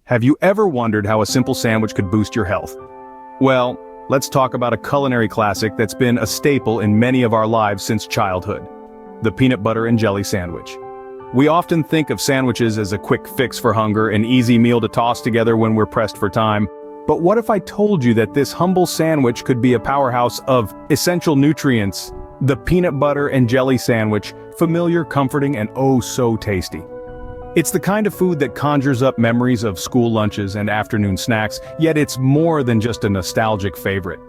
Have you ever wondered how a simple sandwich could boost your health? Well, let's talk about a culinary classic that's been a staple in many of our lives since childhood: the peanut butter and jelly sandwich. We often think of sandwiches as a quick fix for hunger, an easy meal to toss together when we're pressed for time. But what if I told you that this humble sandwich could be a powerhouse of essential nutrients? The peanut butter and jelly sandwich, familiar, comforting, and oh so tasty. It's the kind of food that conjures up memories of school lunches and afternoon snacks, yet it's more than just a nostalgic favorite.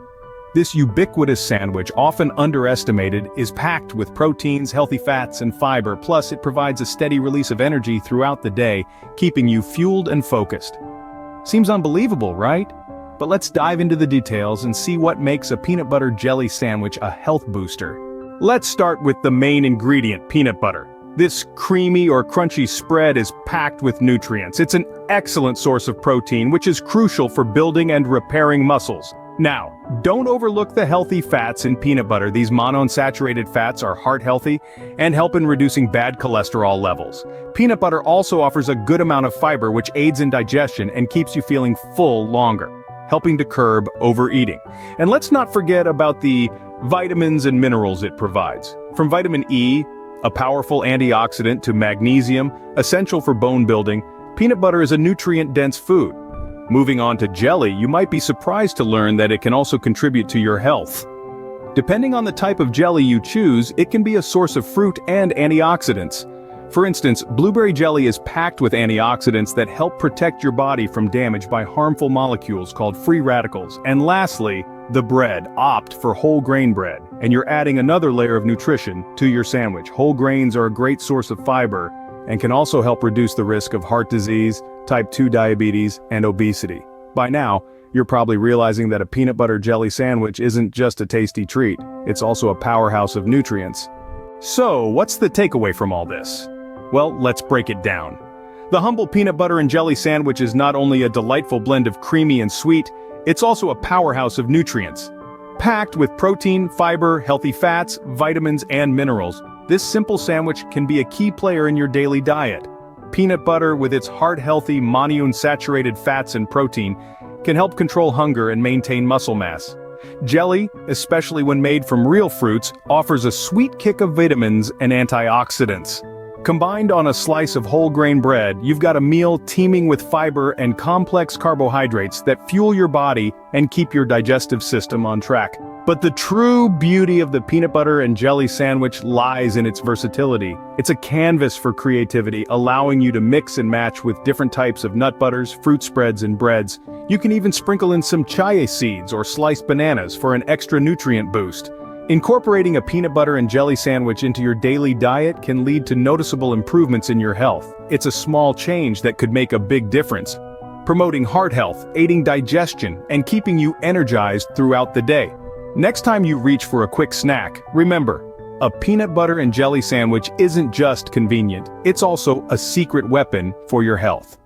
This ubiquitous sandwich, often underestimated, is packed with proteins, healthy fats, and fiber, plus it provides a steady release of energy throughout the day, keeping you fueled and focused. Seems unbelievable, right? But let's dive into the details and see what makes a peanut butter jelly sandwich a health booster. Let's start with the main ingredient, peanut butter. This creamy or crunchy spread is packed with nutrients. It's an excellent source of protein, which is crucial for building and repairing muscles. Now, don't overlook the healthy fats in peanut butter. These monounsaturated fats are heart-healthy and help in reducing bad cholesterol levels. Peanut butter also offers a good amount of fiber, which aids in digestion and keeps you feeling full longer, helping to curb overeating. And let's not forget about the vitamins and minerals it provides. From vitamin E, a powerful antioxidant, to magnesium, essential for bone building, peanut butter is a nutrient-dense food. Moving on to jelly, you might be surprised to learn that it can also contribute to your health. Depending on the type of jelly you choose, it can be a source of fruit and antioxidants. For instance, blueberry jelly is packed with antioxidants that help protect your body from damage by harmful molecules called free radicals. And lastly, the bread. Opt for whole grain bread, and you're adding another layer of nutrition to your sandwich. Whole grains are a great source of fiber and can also help reduce the risk of heart disease, type 2 diabetes, and obesity. By now, you're probably realizing that a peanut butter jelly sandwich isn't just a tasty treat, it's also a powerhouse of nutrients. So, what's the takeaway from all this? Well, let's break it down. The humble peanut butter and jelly sandwich is not only a delightful blend of creamy and sweet, it's also a powerhouse of nutrients. Packed with protein, fiber, healthy fats, vitamins, and minerals, this simple sandwich can be a key player in your daily diet. Peanut butter, with its heart-healthy monounsaturated fats and protein, can help control hunger and maintain muscle mass. Jelly, especially when made from real fruits, offers a sweet kick of vitamins and antioxidants. Combined on a slice of whole grain bread, you've got a meal teeming with fiber and complex carbohydrates that fuel your body and keep your digestive system on track. But the true beauty of the peanut butter and jelly sandwich lies in its versatility. It's a canvas for creativity, allowing you to mix and match with different types of nut butters, fruit spreads, and breads. You can even sprinkle in some chia seeds or sliced bananas for an extra nutrient boost. Incorporating a peanut butter and jelly sandwich into your daily diet can lead to noticeable improvements in your health. It's a small change that could make a big difference, promoting heart health, aiding digestion, and keeping you energized throughout the day. Next time you reach for a quick snack, remember, a peanut butter and jelly sandwich isn't just convenient, it's also a secret weapon for your health.